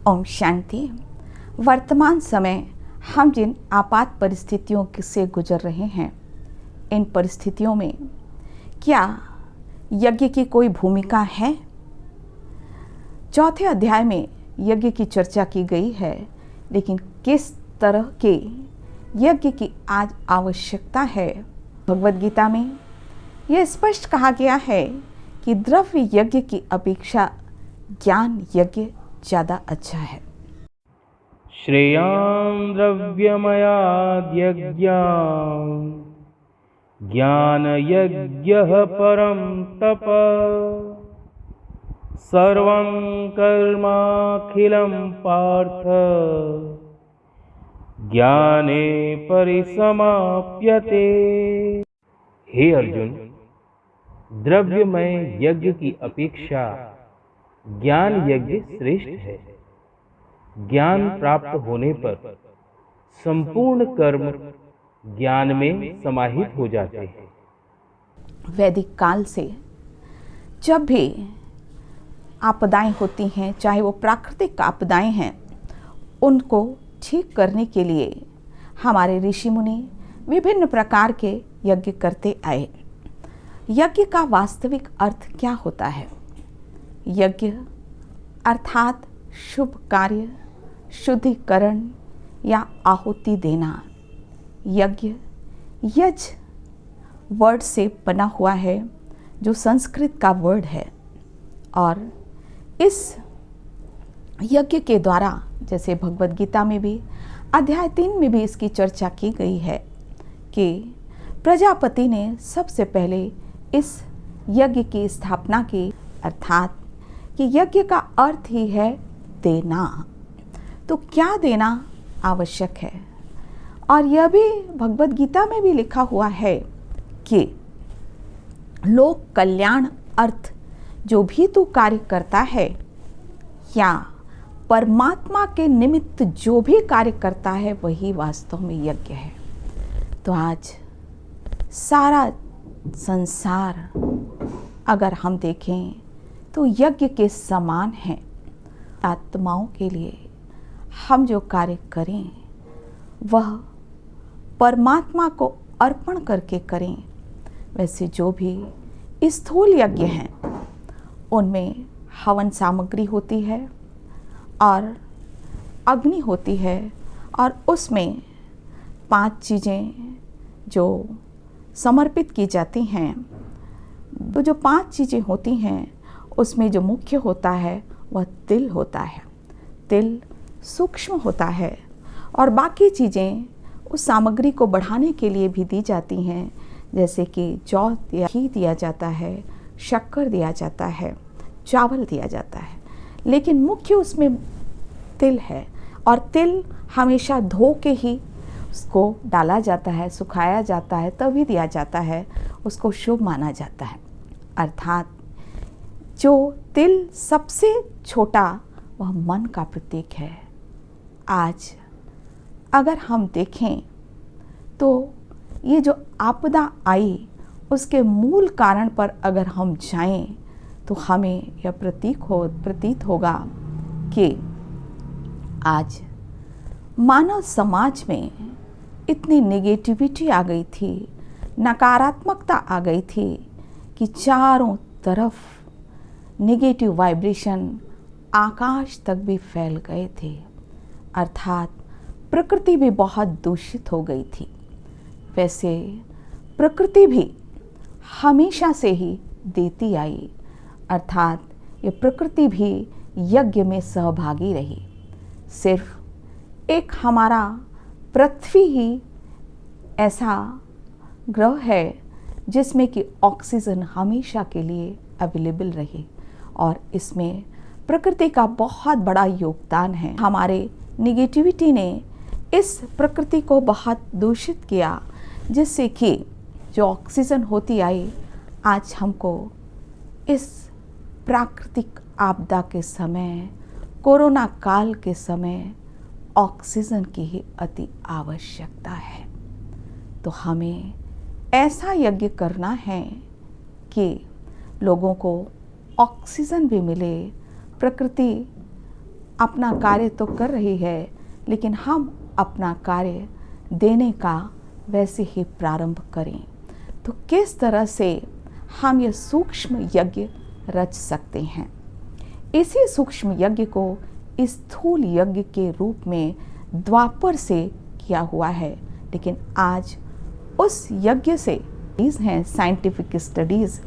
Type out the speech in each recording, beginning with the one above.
ओम शांति। वर्तमान समय हम जिन आपात परिस्थितियों से गुजर रहे हैं, इन परिस्थितियों में क्या यज्ञ की कोई भूमिका है? चौथे अध्याय में यज्ञ की चर्चा की गई है, लेकिन किस तरह के यज्ञ की आज आवश्यकता है? भगवद गीता में यह स्पष्ट कहा गया है कि द्रव्य यज्ञ की अपेक्षा ज्ञान यज्ञ ज़्यादा अच्छा है। श्रेयान् द्रव्यमयाद्यज्ञां ज्ञानयज्ञः परं तप सर्वं कर्माखिलं पार्थ ज्ञाने परिसमाप्यते। हे अर्जुन, द्रव्यमय यज्ञ की अपेक्षा ज्ञान यज्ञ श्रेष्ठ है। ज्ञान प्राप्त होने पर संपूर्ण कर्म ज्ञान में समाहित हो जाते हैं। वैदिक काल से जब भी आपदाएं होती हैं, चाहे वो प्राकृतिक आपदाएं हैं, उनको ठीक करने के लिए हमारे ऋषि मुनि विभिन्न प्रकार के यज्ञ करते आए। यज्ञ का वास्तविक अर्थ क्या होता है? यज्ञ अर्थात शुभ कार्य, शुद्धिकरण या आहुति देना। यज्ञ यज वर्ड से बना हुआ है, जो संस्कृत का वर्ड है, और इस यज्ञ के द्वारा, जैसे भगवद गीता में भी अध्याय 3 में भी इसकी चर्चा की गई है कि प्रजापति ने सबसे पहले इस यज्ञ की स्थापना की, अर्थात कि यज्ञ का अर्थ ही है देना। तो क्या देना आवश्यक है? और यह भी भगवद गीता में भी लिखा हुआ है कि लोक कल्याण अर्थ जो भी तू कार्य करता है या परमात्मा के निमित्त जो भी कार्य करता है, वही वास्तव में यज्ञ है। तो आज सारा संसार अगर हम देखें तो यज्ञ के समान है। आत्माओं के लिए हम जो कार्य करें वह परमात्मा को अर्पण करके करें। वैसे जो भी स्थूल यज्ञ हैं, उनमें हवन सामग्री होती है और अग्नि होती है, और उसमें 5 चीज़ें जो समर्पित की जाती हैं। तो जो 5 चीज़ें होती हैं, उसमें जो मुख्य होता है वह तिल होता है। तिल सूक्ष्म होता है, और बाकी चीज़ें उस सामग्री को बढ़ाने के लिए भी दी जाती हैं, जैसे कि जौ या घी दिया जाता है, शक्कर दिया जाता है, चावल दिया जाता है, लेकिन मुख्य उसमें तिल है। और तिल हमेशा धो के ही उसको डाला जाता है, सुखाया जाता है, तभी दिया जाता है, उसको शुभ माना जाता है। अर्थात जो तिल सबसे छोटा, वह मन का प्रतीक है। आज अगर हम देखें तो ये जो आपदा आई, उसके मूल कारण पर अगर हम जाएं तो हमें यह प्रतीत होगा कि आज मानव समाज में इतनी नेगेटिविटी आ गई थी, नकारात्मकता आ गई थी कि चारों तरफ नेगेटिव वाइब्रेशन आकाश तक भी फैल गए थे। अर्थात प्रकृति भी बहुत दूषित हो गई थी। वैसे प्रकृति भी हमेशा से ही देती आई, अर्थात ये प्रकृति भी यज्ञ में सहभागी रही। सिर्फ एक हमारा पृथ्वी ही ऐसा ग्रह है जिसमें कि ऑक्सीजन हमेशा के लिए अवेलेबल रही, और इसमें प्रकृति का बहुत बड़ा योगदान है। हमारे निगेटिविटी ने इस प्रकृति को बहुत दूषित किया, जिससे कि जो ऑक्सीजन होती आई, आज हमको इस प्राकृतिक आपदा के समय, कोरोना काल के समय ऑक्सीजन की ही अति आवश्यकता है। तो हमें ऐसा यज्ञ करना है कि लोगों को ऑक्सीजन भी मिले, प्रकृति अपना कार्य तो कर रही है, लेकिन हम अपना कार्य देने का वैसे ही प्रारंभ करें। तो किस तरह से हम यह सूक्ष्म यज्ञ रच सकते हैं? इसी सूक्ष्म यज्ञ को स्थूल यज्ञ के रूप में द्वापर से किया हुआ है, लेकिन आज उस यज्ञ से हैं साइंटिफिक स्टडीज़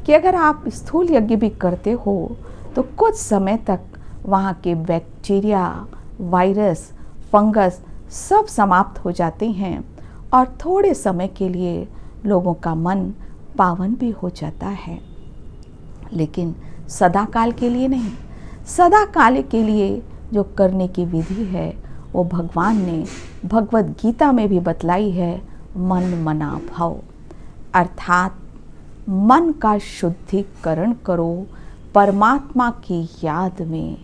कि अगर आप स्थूल यज्ञ भी करते हो तो कुछ समय तक वहाँ के बैक्टीरिया, वायरस, फंगस सब समाप्त हो जाते हैं और थोड़े समय के लिए लोगों का मन पावन भी हो जाता है, लेकिन सदा काल के लिए नहीं। सदा काल के लिए जो करने की विधि है वो भगवान ने भगवत गीता में भी बतलाई है, मन मना भव, अर्थात मन का शुद्धिकरण करो परमात्मा की याद में।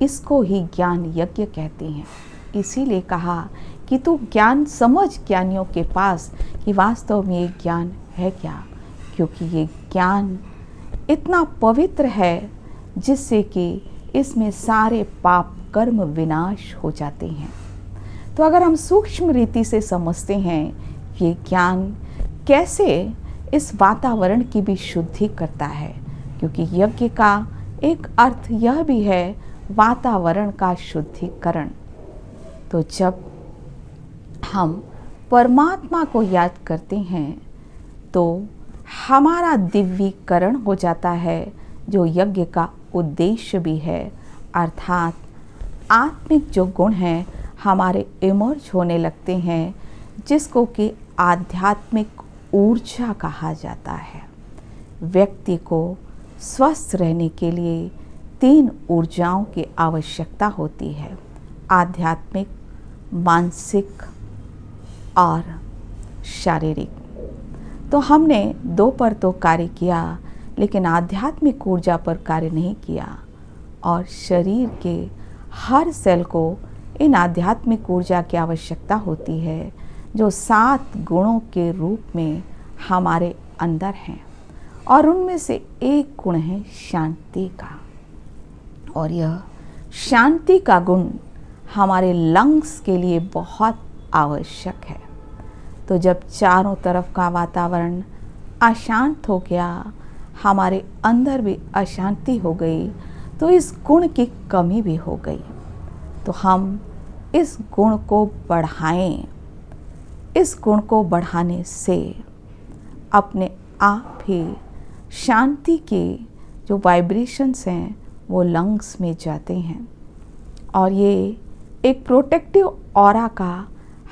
इसको ही ज्ञान यज्ञ कहते हैं। इसीलिए कहा कि तू ज्ञान समझ ज्ञानियों के पास कि वास्तव में ये ज्ञान है क्या, क्योंकि ये ज्ञान इतना पवित्र है जिससे कि इसमें सारे पाप कर्म विनाश हो जाते हैं। तो अगर हम सूक्ष्म रीति से समझते हैं ये ज्ञान कैसे इस वातावरण की भी शुद्धि करता है, क्योंकि यज्ञ का एक अर्थ यह भी है वातावरण का शुद्धिकरण। तो जब हम परमात्मा को याद करते हैं तो हमारा दिव्यीकरण हो जाता है, जो यज्ञ का उद्देश्य भी है, अर्थात आत्मिक जो गुण हैं हमारे इमर्ज होने लगते हैं, जिसको कि आध्यात्मिक ऊर्जा कहा जाता है। व्यक्ति को स्वस्थ रहने के लिए 3 ऊर्जाओं की आवश्यकता होती है, आध्यात्मिक, मानसिक और शारीरिक। तो हमने 2 पर तो कार्य किया, लेकिन आध्यात्मिक ऊर्जा पर कार्य नहीं किया, और शरीर के हर सेल को इन आध्यात्मिक ऊर्जा की आवश्यकता होती है, जो 7 गुणों के रूप में हमारे अंदर हैं, और उनमें से एक गुण है शांति का। और यह शांति का गुण हमारे लंग्स के लिए बहुत आवश्यक है। तो जब चारों तरफ का वातावरण अशांत हो गया, हमारे अंदर भी अशांति हो गई, तो इस गुण की कमी भी हो गई। तो हम इस गुण को बढ़ाएं। इस गुण को बढ़ाने से अपने आप ही शांति के जो वाइब्रेशंस हैं वो लंग्स में जाते हैं, और ये एक प्रोटेक्टिव ऑरा का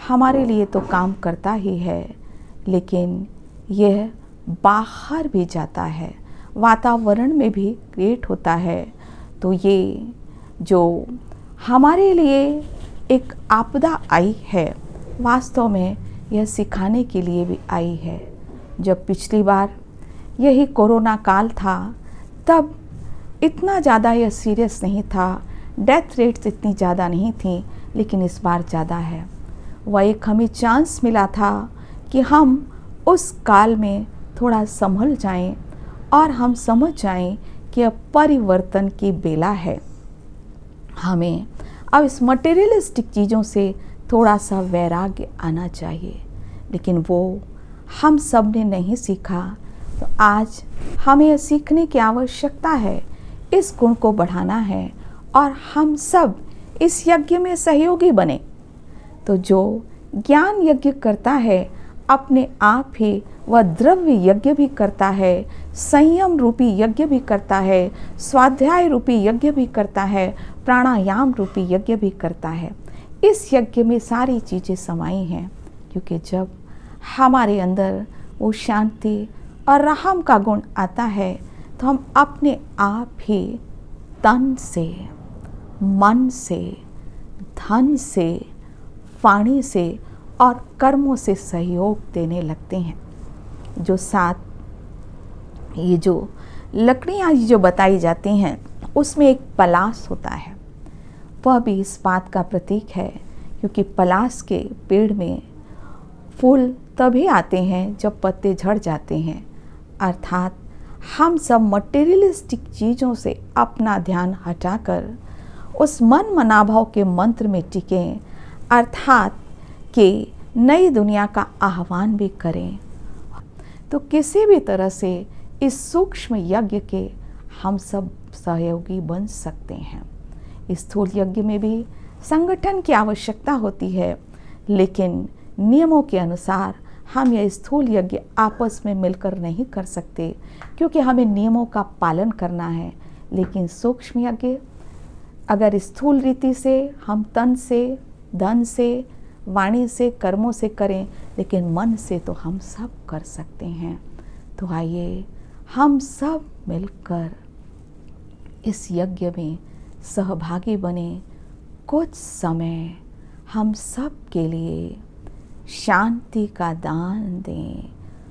हमारे लिए तो काम करता ही है, लेकिन यह बाहर भी जाता है, वातावरण में भी क्रिएट होता है। तो ये जो हमारे लिए एक आपदा आई है, वास्तव में यह सिखाने के लिए भी आई है। जब पिछली बार यही कोरोना काल था, तब इतना ज़्यादा यह सीरियस नहीं था, डेथ रेट्स इतनी ज़्यादा नहीं थी, लेकिन इस बार ज़्यादा है। वह एक हमें चांस मिला था कि हम उस काल में थोड़ा संभल जाएं और हम समझ जाएं कि अब परिवर्तन की बेला है। हमें अब इस मटेरियलिस्टिक चीज़ों से थोड़ा सा वैराग्य आना चाहिए, लेकिन वो हम सब ने नहीं सीखा। तो आज हमें यह सीखने की आवश्यकता है, इस गुण को बढ़ाना है, और हम सब इस यज्ञ में सहयोगी बने। तो जो ज्ञान यज्ञ करता है, अपने आप ही वह द्रव्य यज्ञ भी करता है, संयम रूपी यज्ञ भी करता है, स्वाध्याय रूपी यज्ञ भी करता है, प्राणायाम रूपी यज्ञ भी करता है। इस यज्ञ में सारी चीज़ें समाई हैं, क्योंकि जब हमारे अंदर वो शांति और रहम का गुण आता है, तो हम अपने आप ही तन से, मन से, धन से, वाणी से और कर्मों से सहयोग देने लगते हैं। जो 7 ये जो लकड़ियाँ जो बताई जाती हैं, उसमें एक पलाश होता है, वह भी इस बात का प्रतीक है, क्योंकि पलाश के पेड़ में फूल तभी आते हैं जब पत्ते झड़ जाते हैं। अर्थात हम सब मटेरियलिस्टिक चीज़ों से अपना ध्यान हटाकर उस मन मनाभाव के मंत्र में टिकें, अर्थात कि नई दुनिया का आह्वान भी करें। तो किसी भी तरह से इस सूक्ष्म यज्ञ के हम सब सहयोगी बन सकते हैं। इस स्थूल यज्ञ में भी संगठन की आवश्यकता होती है, लेकिन नियमों के अनुसार हम यह स्थूल यज्ञ आपस में मिलकर नहीं कर सकते, क्योंकि हमें नियमों का पालन करना है। लेकिन सूक्ष्म यज्ञ अगर स्थूल रीति से हम तन से, धन से, वाणी से, कर्मों से करें, लेकिन मन से तो हम सब कर सकते हैं। तो आइए हम सब मिलकर इस यज्ञ में सहभागी बने। कुछ समय हम सब के लिए शांति का दान दें,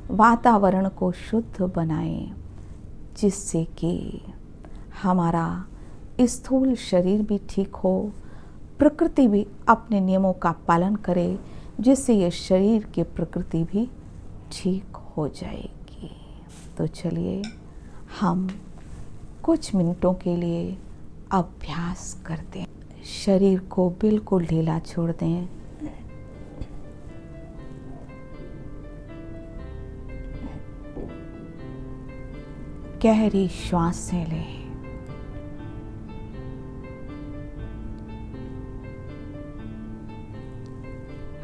वातावरण को शुद्ध बनाएं, जिससे कि हमारा स्थूल शरीर भी ठीक हो, प्रकृति भी अपने नियमों का पालन करे, जिससे ये शरीर की प्रकृति भी ठीक हो जाएगी। तो चलिए हम कुछ मिनटों के लिए अभ्यास करते हैं। शरीर को बिल्कुल ढीला छोड़ दें। गहरी श्वासें लें।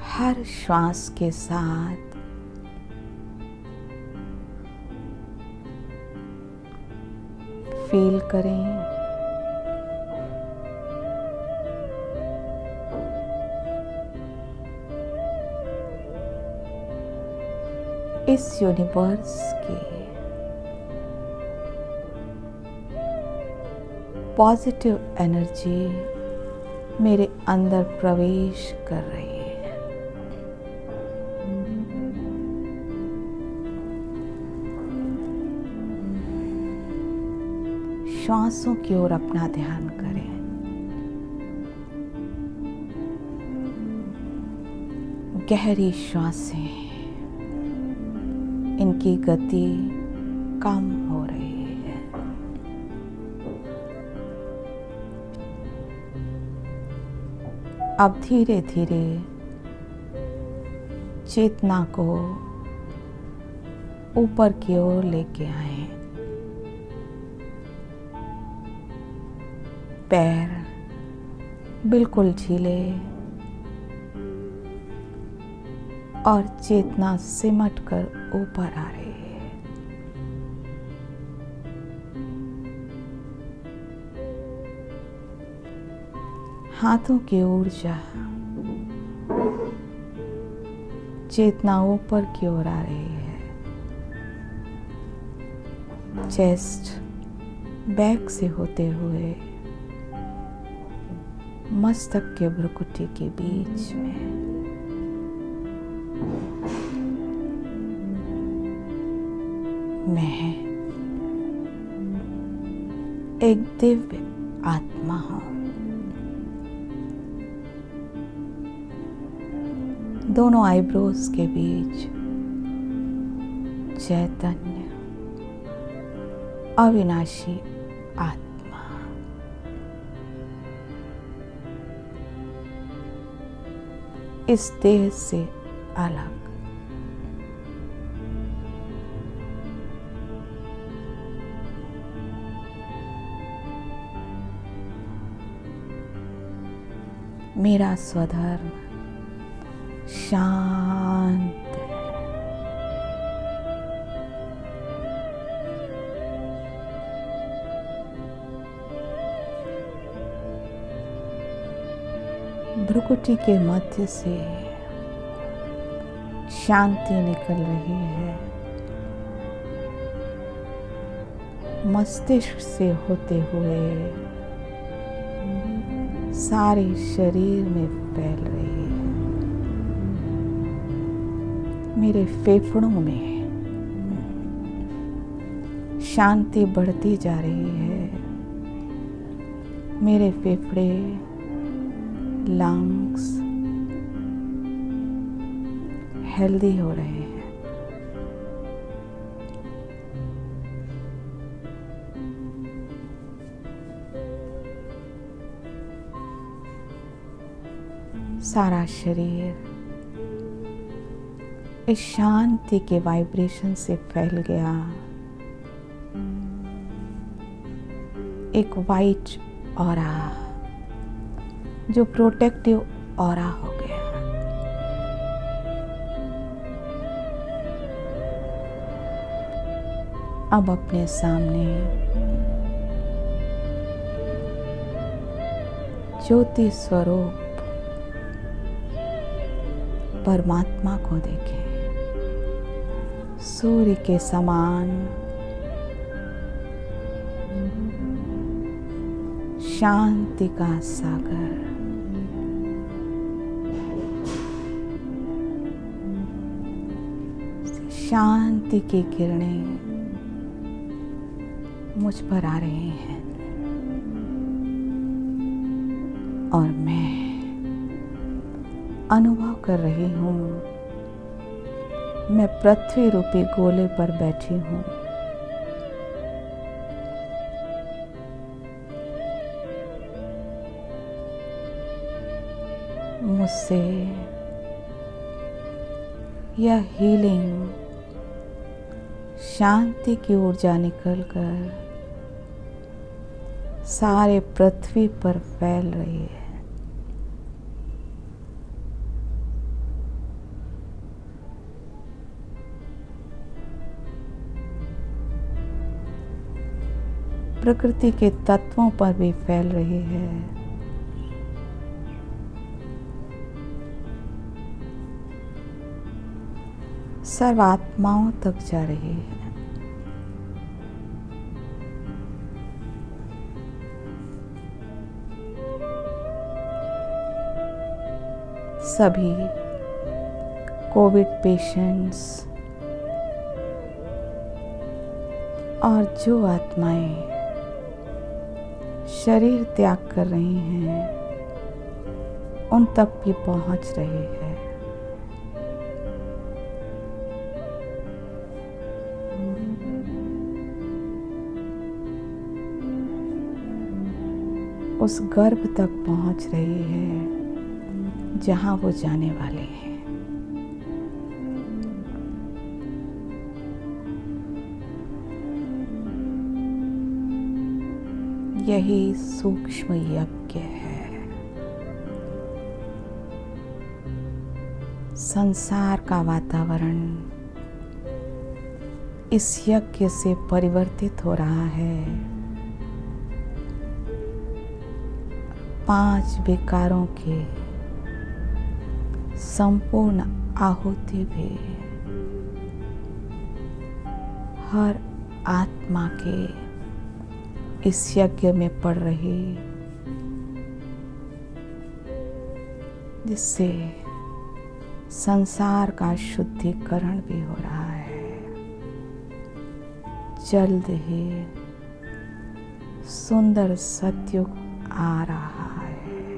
हर श्वास के साथ फील करें इस यूनिवर्स के पॉजिटिव एनर्जी मेरे अंदर प्रवेश कर रही है। श्वासों की ओर अपना ध्यान करें। गहरी श्वासें, इनकी गति कम हो रही है। अब धीरे धीरे चेतना को ऊपर की ओर लेके आए। पैर बिल्कुल ढीले और चेतना सिमट कर ऊपर आ रही है। हाथों की ऊर्जा, चेतना ऊपर की ओर आ रही है। चेस्ट बैक से होते हुए मस्तक के भ्रुकुटी के बीच में मैं एक दिव्य आत्मा हूं। दोनों आईब्रोज के बीच चैतन्य अविनाशी आत्मा। इस देह से अलग। मेरा स्वधर्म शांत है। भ्रुकुटी के मध्य से शांति निकल रही है। मस्तिष्क से होते हुए सारे शरीर में फैल रही है। मेरे फेफड़ों में शांति बढ़ती जा रही है। मेरे फेफड़े, लंग्स हेल्दी हो रहे हैं। सारा शरीर इस शांति के वाइब्रेशन से फैल गया। एक वाइट ऑरा जो प्रोटेक्टिव ऑरा हो गया। अब अपने सामने ज्योति स्वरूप परमात्मा को देखें, सूर्य के समान शांति का सागर। शांति की किरणें मुझ पर आ रही हैं और मैं अनुभव कर रही हूँ, मैं पृथ्वी रूपी गोले पर बैठी हूँ। मुझसे यह हीलिंग शांति की ऊर्जा निकलकर सारे पृथ्वी पर फैल रही है। प्रकृति के तत्वों पर भी फैल रही है। सर्व आत्माओं तक जा रही है। सभी कोविड पेशेंट्स और जो आत्माएं शरीर त्याग कर रही हैं, उन तक भी पहुंच रही है। उस गर्भ तक पहुंच रही है जहां वो जाने वाले हैं। यही सूक्ष्म यज्ञ है। संसार का वातावरण इस यज्ञ से परिवर्तित हो रहा है। 5 विकारों के संपूर्ण आहुति भी हर आत्मा के इस यज्ञ में पड़ रही, जिससे संसार का शुद्धिकरण भी हो रहा है। जल्द ही सुंदर सतयुग आ रहा है।